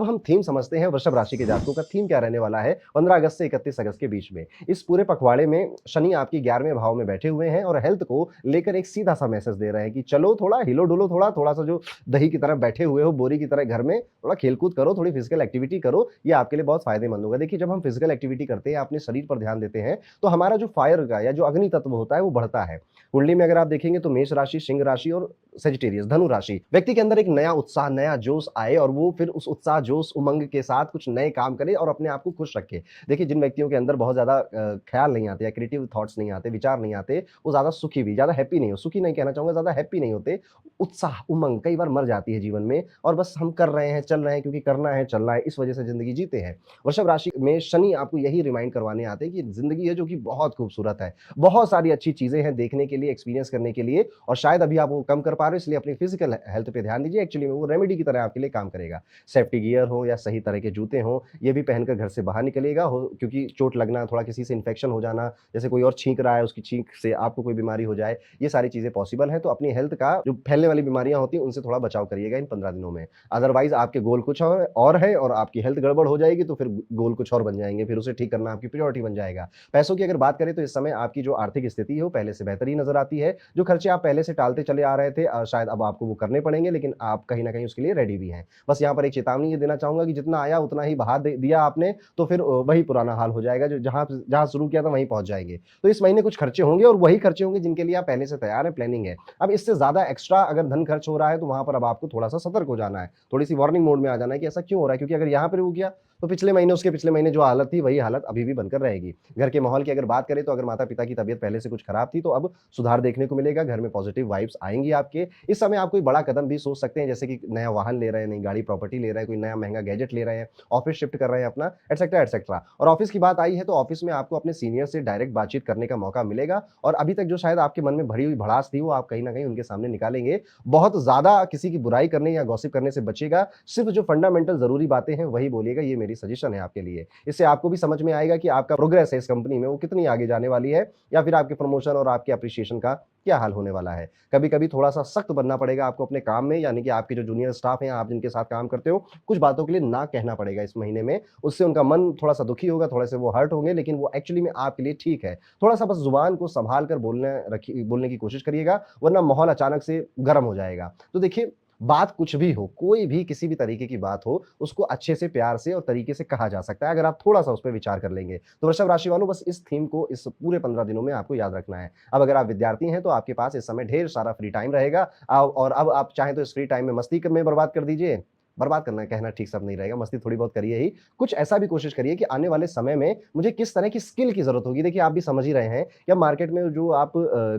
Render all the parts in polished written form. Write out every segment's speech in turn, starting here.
हम थीम समझते हैं वृषभ राशि के जातकों का थीम क्या रहने वाला है 15 अगस्त से 31 अगस्त के बीच में। इस पूरे पखवाड़े में शनि आपकी 11वें भाव में बैठे हुए हैं और हेल्थ को लेकर एक सीधा-सा मैसेज दे रहे हैं कि चलो थोड़ा हिलो-डुलो थोड़ा-सा जो दही की तरह बैठे हुए हो, बोरी की तरह घर में, थोड़ा खेल-कूद करो, थोड़ी फिजिकल एक्टिविटी करो, ये आपके लिए बहुत फ़ायदेमंद होगा। देखिए, जब हम फिजिकल एक्टिविटी करते हैं, अपने शरीर पर ध्यान देते हैं, तो हमारा जो फायर का या जो अग्नि तत्व होता है, वो बढ़ता है। कुंडली में अगर आप देखेंगे तो मेष राशि, सिंह राशि और सेजिटेरियस धनु राशि, व्यक्ति के अंदर एक नया उत्साह, नया जोश आए और वो फिर उस उत्साह, जोश, उमंग के साथ कुछ नए काम करे और अपने आप को खुश रखे। देखिए, जिन व्यक्तियों के अंदर बहुत ज़्यादा ख़्याल नहीं आते या क्रिएटिव थॉट्स नहीं आते, विचार नहीं आते, वो ज़्यादा सुखी भी, ज़्यादा हैप्पी नहीं हो सुखी नहीं कहना चाहूँगा, ज़्यादा हैप्पी नहीं होते। उत्साह, उमंग कई बार मर जाती है जीवन में और बस हम कर रहे हैं, चल रहे हैं क्योंकि करना है, चलना है, इस वजह से ज़िंदगी जीते हैं। वृषभ राशि में शनि आपको यही रिमाइंड करवाने आते हैं कि ज़िंदगी है जो कि बहुत खूबसूरत है। बहुत सारी अच्छी चीज़ें हैं देखने के लिए, एक्सपीरियंस करने के लिए और शायद अभी आप वो कम कर पा रहे हो इसलिए अपनी फिजिकल हेल्थ पे ध्यान दीजिए। एक्चुअली में वो रेमेडी की तरह आपके लिए काम करेगा। सेफ्टी गियर हो या सही तरह के जूते हों, ये भी पहनकर घर से बाहर निकलिएगा हो क्योंकि चोट लगना, थोड़ा किसी से इन्फेक्शन हो जाना, जैसे कोई और छींक रहा है, उसकी छींक से आपको कोई बीमारी हो जाए, ये सारी चीज़ें पॉसिबल हैं। तो अपनी हेल्थ का जो फैलने वाली बीमारियाँ होती हैं, उनसे थोड़ा बचाव करिएगा इन 15 दिनों में। अदरवाइज़ आपके गोल कुछ और है और आपकी हेल्थ गड़बड़ हो जाएगी, तो फिर गोल कुछ और बन जाएँगे, फिर उसे ठीक करना आपकी प्रायोरिटी बन जाएगा। पैसों की अगर बात करें तो इस समय आपकी जो आर्थिक स्थिति है, वो पहले से बेहतर ही नज़र आती है। जो खर्चे आप पहले से टालते चले आ रहे थे शायद अब आपको वो करने पड़ेंगे, लेकिन आप कहीं न कहीं उसके लिए रेडी भी हैं। बस यहाँ पर एक चेतावनी ये देना चाहूँगा कि जितना आया उतना ही बहा दे दिया आपने, तो फिर वही पुराना हाल हो जाएगा, जो जहाँ जहाँ शुरू किया था वहीं पहुँच जाएँगे। तो इस महीने कुछ खर्चे होंगे और वही खर्चे होंगे जिनके लिए आप पहले से तैयार हैं, प्लानिंग है। अब इससे ज़्यादा एक्स्ट्रा अगर धन खर्च हो रहा है, तो वहाँ पर अब आपको थोड़ा-सा सतर्क हो जाना है। थोड़ी-सी वार्निंग मोड में आ जाना है कि ऐसा क्यों हो रहा है? क्योंकि अगर यहाँ पे रुक गया, तो पिछले महीने, उसके पिछले महीने जो हालत थी, वही हालत अभी भी बनकर रहेगी। घर के माहौल की अगर बात करें, तो अगर माता-पिता की तबीयत पहले से कुछ खराब थी, तो अब सुधार देखने को मिलेगा, घर में पॉजिटिव वाइब्स आएँगी आपके। इस समय आप कोई बड़ा कदम भी सोच सकते हैं, जैसे कि नया वाहन ले रहे हैं, नई गाड़ी, प्रॉपर्टी ले रहे हैं, कोई नया महँगा गैजेट ले रहे हैं, ऑफ़िस शिफ्ट कर रहे हैं अपना, एटसेट्रा, एटसेट्रा। और ऑफ़िस की बात आई है, तो ऑफ़िस में आपको अपने सीनियर से डायरेक्ट बातचीत करने का मौका मिलेगा और अभी तक जो शायद आपके मन में भरी हुई भड़ास थी, वो आप कहीं न कहीं उनके सामने निकालेंगे। बहुत ज़्यादा किसी की बुराई करने या गॉसिप करने से बचिएगा, सिर्फ़ जो फंडामेंटल ज़रूरी बातें हैं, वही बोलिएगा, ये मेरी सजेशन है आपके लिए। इससे आपको भी समझ में आएगा कि आपका प्रोग्रेस है इस कंपनी में, वो कितनी आगे जाने वाली है या फिर आपके प्रमोशन और आपके एप्रिसिएशन का क्या हाल होने वाला है। कभी-कभी थोड़ा-सा सख्त बनना पड़ेगा आपको अपने काम में, यानी कि आपके जो जूनियर स्टाफ हैं, आप जिनके साथ काम करते हो, कुछ बातों के लिए ना कहना पड़ेगा इस महीने में। उससे उनका मन थोड़ा-सा दुखी होगा, थोड़े-से वो हर्ट होंगे, लेकिन वो एक्चुअली में आपके लिए ठीक है। थोड़ा-सा बस ज़ुबान को सँभाल कर बोलने की कोशिश करिएगा, वरना माहौल अचानक से गर्म हो जाएगा। तो देखिए, बात कुछ भी हो, कोई भी किसी भी तरीके की बात हो, उसको अच्छे से, प्यार से और तरीके से कहा जा सकता है, अगर आप थोड़ा-सा उस पे विचार कर लेंगे। तो वृषभ राशि वालों, बस इस थीम को इस पूरे 15 दिनों में आपको याद रखना है। अब अगर आप विद्यार्थी हैं, तो आपके पास इस समय ढेर सारा फ्री टाइम रहेगा और अब आप चाहें तो इस फ्री टाइम में मस्ती क में बर्बाद कर दीजिए। बर्बाद करना कहना ठीक शब्द नहीं रहेगा, मस्ती थोड़ी बहुत करिए ही। कुछ ऐसा भी कोशिश करिए कि आने वाले समय में मुझे किस तरह की स्किल की ज़रूरत होगी। देखिए, आप भी समझ ही रहे हैं या मार्केट में जो आप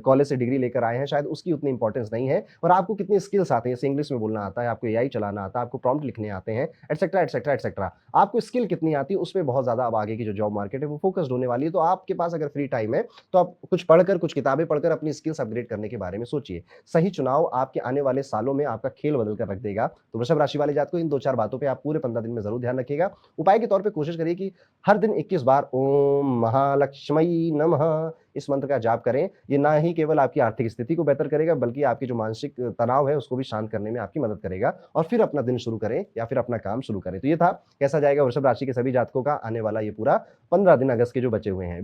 कॉलेज से डिग्री लेकर आए हैं, शायद उसकी उतनी इंपॉर्टेंस नहीं है और आपको कितनी स्किल्स आती हैं, जैसे इंग्लिश में बोलना आता है, आपको एआई चलाना आता है, आपको प्रॉम्प्ट लिखने आते हैं, एटसेट्रा, एटसेट्रा, एटसेट्रा। आपको स्किल कितनी आती है, उसपे बहुत ज़्यादा अब आगे की जो जॉब मार्केट है, वो फ़ोकस्ड होने वाली है। तो आपके पास अगर फ्री टाइम है, तो आप कुछ पढ़कर, कुछ किताबें पढ़कर अपनी स्किल्स अपग्रेड करने के बारे में सोचिए। सही चुनाव आपके आने वाले सालों में आपका खेल बदल कर रख देगा। तो वृषभ राशि वाले जातकों, इन 2-4 बातों पे आप पूरे 15 दिन में ज़रूर ध्यान रखिएगा। उपाय के तौर पे कोशिश करिए कि हर दिन 21 बार ओम महालक्ष्मी नमः इस मंत्र का जाप करें। ये ना ही केवल आपकी आर्थिक स्थिति को बेहतर करेगा, बल्कि आपकी जो मानसिक तनाव है, उसको भी शांत करने में आपकी मदद करेगा और फिर अपना दिन शुरू करें या फिर अपना काम शुरू करें। तो ये था, कैसा जाएगा वृषभ राशि के सभी जातकों का आने वाला ये पूरा 15 दिन अगस्त के जो बचे हुए हैं।